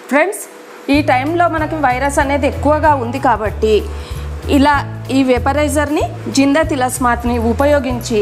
Friends, ఈ టైంలో మనకి వైరస్ అనేది ఎక్కువగా ఉంది కాబట్టి ఇలా ఈ వెపరైజర్ని జిందా తిలస్మాత్ని ఉపయోగించి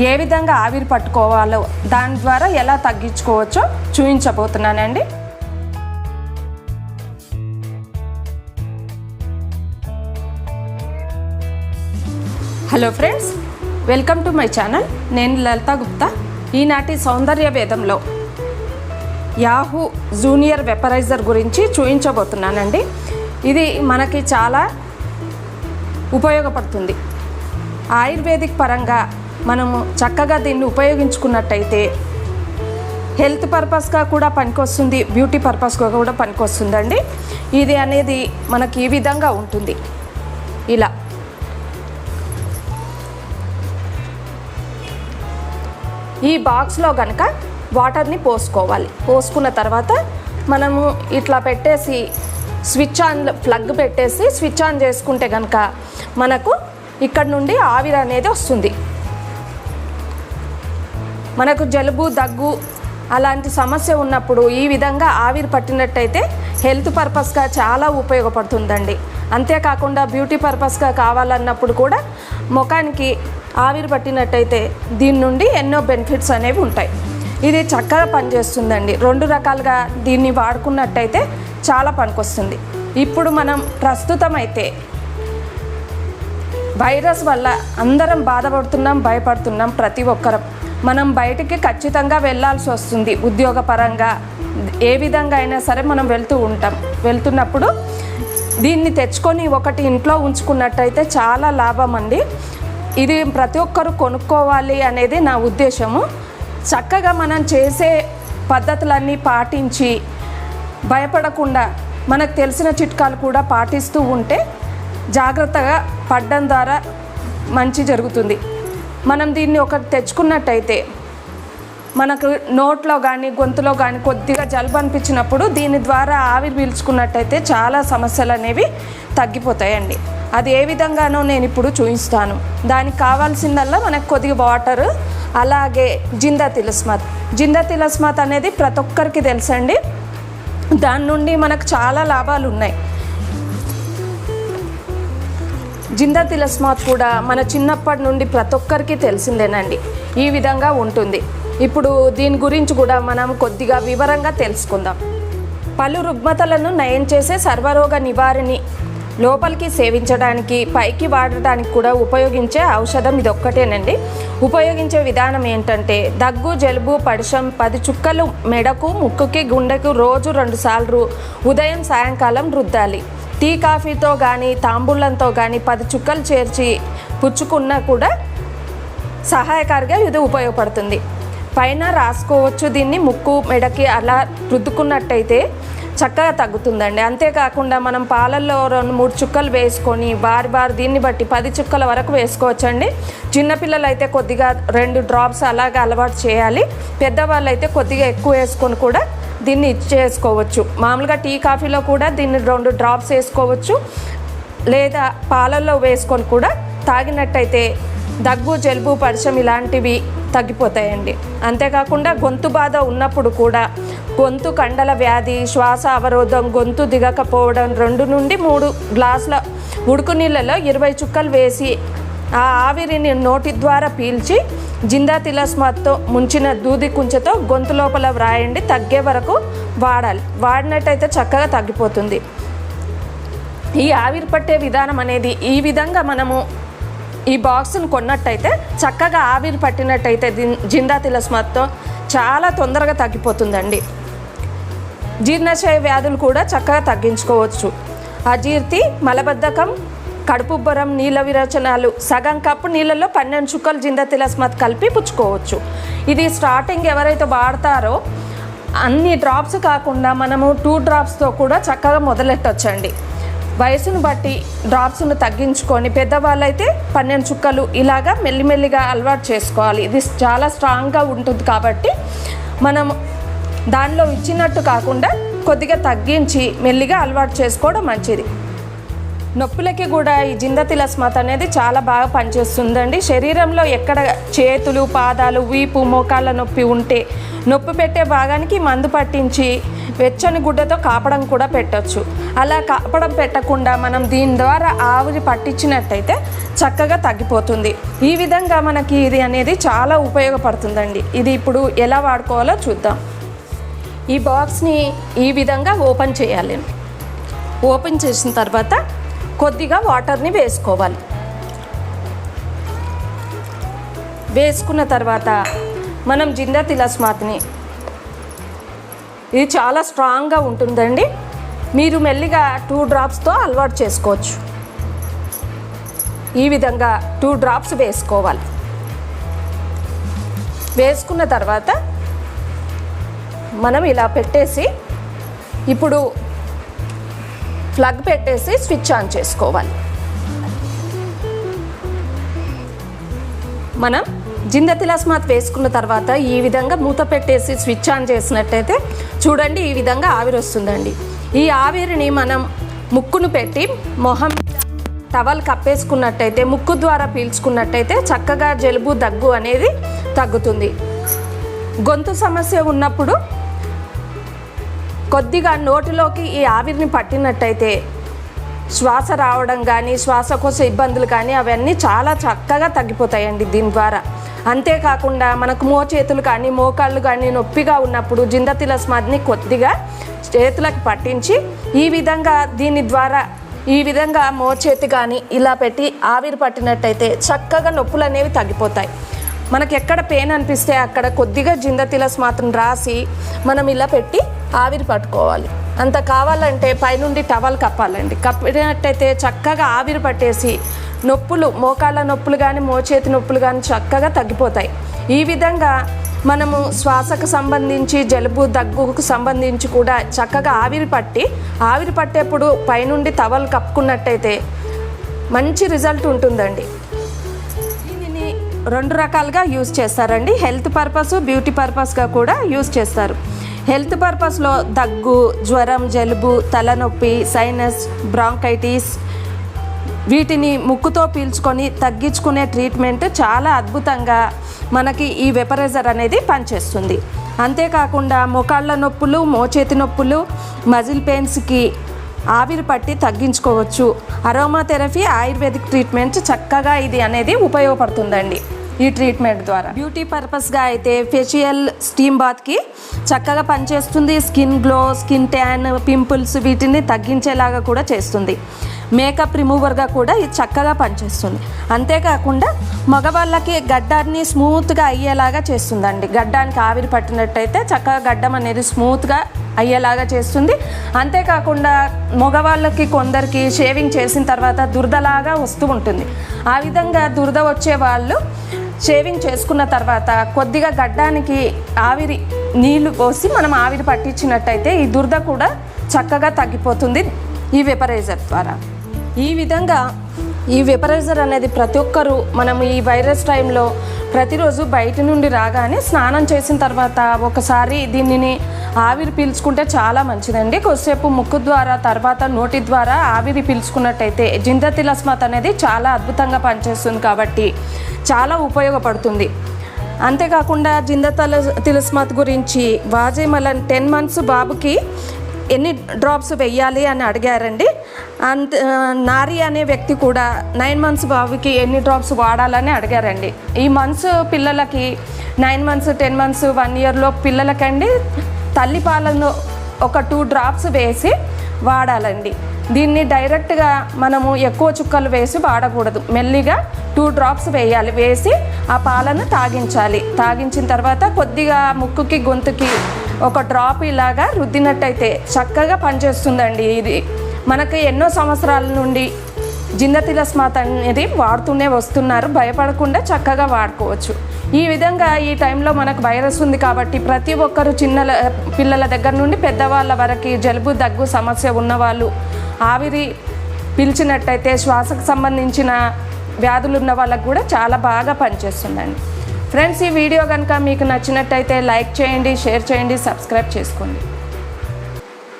ఏ విధంగా ఆవిరి పట్టుకోవాలో దాని ద్వారా ఎలా తగ్గించుకోవచ్చో చూపించబోతున్నానండి. Hello friends, welcome to my channel. నేను లలిత గుప్తా. ఈనాటి సౌందర్య వేదంలో యాహూ జూనియర్ వెపరైజర్ గురించి చూపించబోతున్నానండి. ఇది మనకి చాలా ఉపయోగపడుతుంది. ఆయుర్వేదిక్ పరంగా మనము చక్కగా దీన్ని ఉపయోగించుకున్నట్టయితే హెల్త్ పర్పస్గా కూడా పనికొస్తుంది, బ్యూటీ పర్పస్గా కూడా పనికొస్తుందండి. ఇది అనేది మనకి ఈ విధంగా ఉంటుంది. ఇలా ఈ బాక్స్లో కనుక వాటర్ని పోసుకోవాలి. పోసుకున్న తర్వాత మనము ఇట్లా పెట్టేసి స్విచ్ ఆన్, ప్లగ్ పెట్టేసి స్విచ్ ఆన్ చేసుకుంటే కనుక మనకు ఇక్కడ నుండి ఆవిరి అనేది వస్తుంది. మనకు జలుబు, దగ్గు అలాంటి సమస్య ఉన్నప్పుడు ఈ విధంగా ఆవిరి పట్టినట్టయితే హెల్త్ పర్పస్గా చాలా ఉపయోగపడుతుందండి. అంతేకాకుండా బ్యూటీ పర్పస్గా కావాలన్నప్పుడు కూడా ముఖానికి ఆవిరి పట్టినట్టయితే దీని నుండి ఎన్నో బెనిఫిట్స్ అనేవి ఉంటాయి. ఇది చక్కగా పనిచేస్తుందండి. 2 రకాలుగా దీన్ని వాడుకున్నట్టయితే చాలా పనికొస్తుంది. ఇప్పుడు మనం ప్రస్తుతం అయితే వైరస్ వల్ల అందరం బాధపడుతున్నాం, భయపడుతున్నాం. ప్రతి ఒక్కరం మనం బయటికి ఖచ్చితంగా వెళ్ళాల్సి వస్తుంది. ఉద్యోగపరంగా ఏ విధంగా అయినా సరే మనం వెళ్తున్నప్పుడు దీన్ని తెచ్చుకొని ఒకటి ఇంట్లో ఉంచుకున్నట్టయితే చాలా లాభం అండి. ఇది ప్రతి ఒక్కరు కొనుక్కోవాలి అనేది నా ఉద్దేశము. చక్కగా మనం చేసే పద్ధతులన్నీ పాటించి భయపడకుండా మనకు తెలిసిన చిట్కాలు కూడా పాటిస్తూ ఉంటే జాగ్రత్తగా పడడం ద్వారా మంచి జరుగుతుంది. మనం దీన్ని ఒకటి తెచ్చుకున్నట్టయితే మనకు నోట్లో కానీ గొంతులో కానీ కొద్దిగా జలుబు అనిపించినప్పుడు దీని ద్వారా ఆవిరి పీల్చుకున్నట్టయితే చాలా సమస్యలు అనేవి తగ్గిపోతాయండి. అది ఏ విధంగానో నేను ఇప్పుడు చూపిస్తాను. దానికి కావాల్సిందల్లా మనకు కొద్దిగా వాటర్, అలాగే జిందా తిలస్మాత్. జిందా తిలస్మాత్ అనేది ప్రతి ఒక్కరికి తెలుసండి. దాని నుండి మనకు చాలా లాభాలు ఉన్నాయి. జిందా తిలస్మాత్ కూడా మన చిన్నప్పటి నుండి ప్రతి ఒక్కరికి తెలిసిందేనండి. ఈ విధంగా ఉంటుంది. ఇప్పుడు దీని గురించి కూడా మనం కొద్దిగా వివరంగా తెలుసుకుందాం. పలు రుగ్మతలను నయం చేసే సర్వరోగ నివారణి లోపలికి సేవించడానికి, పైకి వాడటానికి కూడా ఉపయోగించే ఔషధం ఇది ఒక్కటేనండి. ఉపయోగించే విధానం ఏంటంటే దగ్గు, జలుబు, పడిశం 10 చుక్కలు మెడకు, ముక్కుకి, గుండెకు రోజు 2 సార్లు ఉదయం సాయంకాలం రుద్దాలి. టీ, కాఫీతో కానీ తాంబూలంతో కానీ 10 చుక్కలు చేర్చి పుచ్చుకున్నా కూడా సహాయకారిగా ఇది ఉపయోగపడుతుంది. పైన రాసుకోవచ్చు. దీన్ని ముక్కు, మెడకి అలా రుద్దుకున్నట్టయితే చక్కగా తగ్గుతుందండి. అంతేకాకుండా మనం పాలల్లో 2-3 చుక్కలు వేసుకొని వారి దీన్ని బట్టి 10 చుక్కల వరకు వేసుకోవచ్చండి. చిన్నపిల్లలు అయితే కొద్దిగా 2 డ్రాప్స్ అలాగే అలవాటు చేయాలి. పెద్దవాళ్ళు అయితే కొద్దిగా ఎక్కువ వేసుకొని కూడా దీన్ని చేసుకోవచ్చు. మామూలుగా టీ, కాఫీలో కూడా దీన్ని 2 డ్రాప్స్ వేసుకోవచ్చు. లేదా పాలల్లో వేసుకొని కూడా తాగినట్టయితే దగ్గు, జలుబు, పడిశం ఇలాంటివి తగ్గిపోతాయండి. అంతేకాకుండా గొంతు బాధ ఉన్నప్పుడు కూడా గొంతు కండల వ్యాధి, శ్వాస అవరోధం, గొంతు దిగకపోవడం 2 నుండి 3 గ్లాసుల ఉడుకు నీళ్ళలో 20 చుక్కలు వేసి ఆ ఆవిరిని నోటి ద్వారా పీల్చి జిందా తిలస్మాత్తో ముంచిన దూది కుంచెతో గొంతు లోపల వ్రాయండి. తగ్గే వరకు వాడాలి. వాడినట్టయితే చక్కగా తగ్గిపోతుంది. ఈ ఆవిరి పట్టే విధానం అనేది ఈ విధంగా మనము ఈ బాక్స్ను కొన్నట్టయితే చక్కగా ఆవిరి పట్టినట్టయితే జిందా తిలస్మాత్తో చాలా తొందరగా తగ్గిపోతుందండి. జీర్ణశయ వ్యాధులు కూడా చక్కగా తగ్గించుకోవచ్చు. అజీర్తి, మలబద్ధకం, కడుపుబ్బరం, నీళ్ళ విరోచనాలు సగం కప్పు నీళ్ళలో 12 చుక్కలు జిందా తిలస్మాత్ కలిపి పుచ్చుకోవచ్చు. ఇది స్టార్టింగ్ ఎవరైతే వాడతారో అన్ని డ్రాప్స్ కాకుండా మనము 2 డ్రాప్స్తో కూడా చక్కగా మొదలెట్టొచ్చండి. వయసును బట్టి డ్రాప్స్ను తగ్గించుకొని పెద్దవాళ్ళైతే 12 చుక్కలు ఇలాగా మెల్లిమెల్లిగా అలవాటు చేసుకోవాలి. ఇది చాలా స్ట్రాంగ్గా ఉంటుంది కాబట్టి మనం దానిలో ఇచ్చినట్టు కాకుండా కొద్దిగా తగ్గించి మెల్లిగా అలవాటు చేసుకోవడం మంచిది. నొప్పులకి కూడా ఈ జిందా తిలస్మాత్ అనేది చాలా బాగా పనిచేస్తుందండి. శరీరంలో ఎక్కడ చేతులు, పాదాలు, వీపు, మోకాళ్ళ నొప్పి ఉంటే నొప్పి పెట్టే భాగానికి మందు పట్టించి వెచ్చని గుడ్డతో కాపడం కూడా పెట్టవచ్చు. అలా కాపడం పెట్టకుండా మనం దీని ద్వారా ఆవిరి పట్టించినట్టయితే చక్కగా తగ్గిపోతుంది. ఈ విధంగా మనకి ఇది అనేది చాలా ఉపయోగపడుతుందండి. ఇది ఇప్పుడు ఎలా వాడుకోవాలో చూద్దాం. ఈ బాక్స్ని ఈ విధంగా ఓపెన్ చేయాలి. ఓపెన్ చేసిన తర్వాత కొద్దిగా వాటర్ని వేసుకోవాలి. వేసుకున్న తర్వాత మనం జిందా తిలస్మాత్ని, ఇది చాలా స్ట్రాంగ్గా ఉంటుందండి. మీరు మెల్లిగా 2 డ్రాప్స్తో అలవాటు చేసుకోవచ్చు. ఈ విధంగా 2 డ్రాప్స్ వేసుకోవాలి. వేసుకున్న తర్వాత మనం ఇలా పెట్టేసి ఇప్పుడు ప్లగ్ పెట్టేసి స్విచ్ ఆన్ చేసుకోవాలి. మనం జిందా తిలస్మాత్ వేసుకున్న తర్వాత ఈ విధంగా మూత పెట్టేసి స్విచ్ ఆన్ చేసినట్టయితే చూడండి ఈ విధంగా ఆవిరి వస్తుందండి. ఈ ఆవిరిని మనం ముక్కును పెట్టి మొహం టవల్ కప్పేసుకున్నట్టయితే, ముక్కు ద్వారా పీల్చుకున్నట్టయితే చక్కగా జలుబు, దగ్గు అనేది తగ్గుతుంది. గొంతు సమస్య ఉన్నప్పుడు కొద్దిగా నోటిలోకి ఈ ఆవిరిని పట్టినట్టయితే శ్వాస రావడం కానీ, శ్వాసకోశ ఇబ్బందులు కానీ అవన్నీ చాలా చక్కగా తగ్గిపోతాయండి దీని ద్వారా. అంతేకాకుండా మనకు మోచేతులు కానీ, మోకాళ్ళు కానీ నొప్పిగా ఉన్నప్పుడు జిందా తిలస్మాత్ని కొద్దిగా చేతులకు పట్టించి ఈ విధంగా దీని ద్వారా ఈ విధంగా మోచేతి కానీ ఇలా పెట్టి ఆవిరి పట్టినట్టయితే చక్కగా నొప్పులు అనేవి తగ్గిపోతాయి. మనకి ఎక్కడ పెయిన్ అనిపిస్తే అక్కడ కొద్దిగా జిందా తిలస్మాత్ని రాసి మనం ఇలా పెట్టి ఆవిరి పట్టుకోవాలి. అంత కావాలంటే పైనుండి టవల్ కప్పాలండి. కప్పినట్టయితే చక్కగా ఆవిరి పట్టేసి నొప్పులు, మోకాళ్ళ నొప్పులు కానీ, మోచేతి నొప్పులు కానీ చక్కగా తగ్గిపోతాయి. ఈ విధంగా మనము శ్వాసకు సంబంధించి, జలుబు, దగ్గుకు సంబంధించి కూడా చక్కగా ఆవిరి పట్టేప్పుడు పైనుండి టవల్ కప్పుకున్నట్టయితే మంచి రిజల్ట్ ఉంటుందండి. దీనిని 2 రకాలుగా యూజ్ చేస్తారండి. హెల్త్ పర్పస్, బ్యూటీ పర్పస్గా కూడా యూజ్ చేస్తారు. హెల్త్ పర్పస్లో దగ్గు, జ్వరం, జలుబు, తలనొప్పి, సైనస్, బ్రాంకైటిస్ వీటిని ముక్కుతో పీల్చుకొని తగ్గించుకునే ట్రీట్మెంట్ చాలా అద్భుతంగా మనకి ఈ వెపరైజర్ అనేది పనిచేస్తుంది. అంతేకాకుండా మోకాళ్ళ నొప్పులు, మోచేతి నొప్పులు, మజిల్ పెయిన్స్కి ఆవిరి పట్టి తగ్గించుకోవచ్చు. అరోమాథెరపీ, ఆయుర్వేదిక్ ట్రీట్మెంట్ చక్కగా ఇది అనేది ఉపయోగపడుతుందండి. ఈ ట్రీట్మెంట్ ద్వారా బ్యూటీ పర్పస్గా అయితే ఫేషియల్ స్టీమ్ బాత్కి చక్కగా పనిచేస్తుంది. Skin glow, skin tan, pimples వీటిని తగ్గించేలాగా కూడా చేస్తుంది. మేకప్ రిమూవర్గా కూడా ఇది చక్కగా పనిచేస్తుంది. అంతేకాకుండా మగవాళ్ళకి గడ్డాన్ని స్మూత్గా అయ్యేలాగా చేస్తుందండి. గడ్డానికి ఆవిరి పట్టినట్టయితే చక్కగా గడ్డం అనేది స్మూత్గా అయ్యేలాగా చేస్తుంది. అంతేకాకుండా మగవాళ్ళకి కొందరికి షేవింగ్ చేసిన తర్వాత దురదలాగా వస్తూ ఉంటుంది. ఆ విధంగా దురద వచ్చే వాళ్ళు షేవింగ్ చేసుకున్న తర్వాత కొద్దిగా గడ్డానికి ఆవిరి నీళ్లు పోసి మనం ఆవిరి పట్టించినట్టయితే ఈ దురద కూడా చక్కగా తగ్గిపోతుంది ఈ వెపరైజర్ ద్వారా. ఈ విధంగా ఈ వెపరైజర్ అనేది ప్రతి ఒక్కరూ మనం ఈ వైరస్ టైంలో ప్రతిరోజు బయట నుండి రాగానే స్నానం చేసిన తర్వాత ఒకసారి దీనిని ఆవిరి పీల్చుకుంటే చాలా మంచిదండి. కొద్దిసేపు ముక్కు ద్వారా, తర్వాత నోటి ద్వారా ఆవిరి పీల్చుకున్నట్టయితే జిందా తిలస్మాత్ అనేది చాలా అద్భుతంగా పనిచేస్తుంది కాబట్టి చాలా ఉపయోగపడుతుంది. అంతేకాకుండా జిందా తిలస్మాత్ గురించి వాజేమలన్ 10 months బాబుకి ఎన్ని డ్రాప్స్ వెయ్యాలి అని అడిగారండి. నారి అనే వ్యక్తి కూడా 9 months బాబుకి ఎన్ని డ్రాప్స్ వాడాలని అడిగారండి. ఈ మంత్స్ పిల్లలకి 9 months, 10 months, 1 yearలో పిల్లలకండి తల్లిపాలను ఒక 2 drops వేసి వాడాలండి. దీన్ని డైరెక్ట్గా మనము ఎక్కువ చుక్కలు వేసి వాడకూడదు. మెల్లిగా 2 drops వేయాలి. వేసి ఆ పాలను తాగించాలి. తాగించిన తర్వాత కొద్దిగా ముక్కుకి, గొంతుకి ఒక డ్రాప్ ఇలాగా రుద్దినట్టయితే చక్కగా పనిచేస్తుందండి. ఇది మనకి ఎన్నో సంవత్సరాల నుండి జిందా తిలస్మాత్ అనేది వాడుతూనే వస్తున్నారు. భయపడకుండా చక్కగా వాడుకోవచ్చు. ఈ విధంగా ఈ టైంలో మనకు వైరస్ ఉంది కాబట్టి ప్రతి ఒక్కరు పిల్లల దగ్గర నుండి పెద్దవాళ్ళ వరకు జలుబు, దగ్గు సమస్య ఉన్నవాళ్ళు ఆవిరి పీల్చినట్టయితే శ్వాసకు సంబంధించిన వ్యాధులు ఉన్న వాళ్ళకు కూడా చాలా బాగా పనిచేస్తుందండి. ఫ్రెండ్స్, ఈ వీడియో కనుక మీకు నచ్చినట్టయితే లైక్ చేయండి, షేర్ చేయండి, సబ్స్క్రైబ్ చేసుకోండి.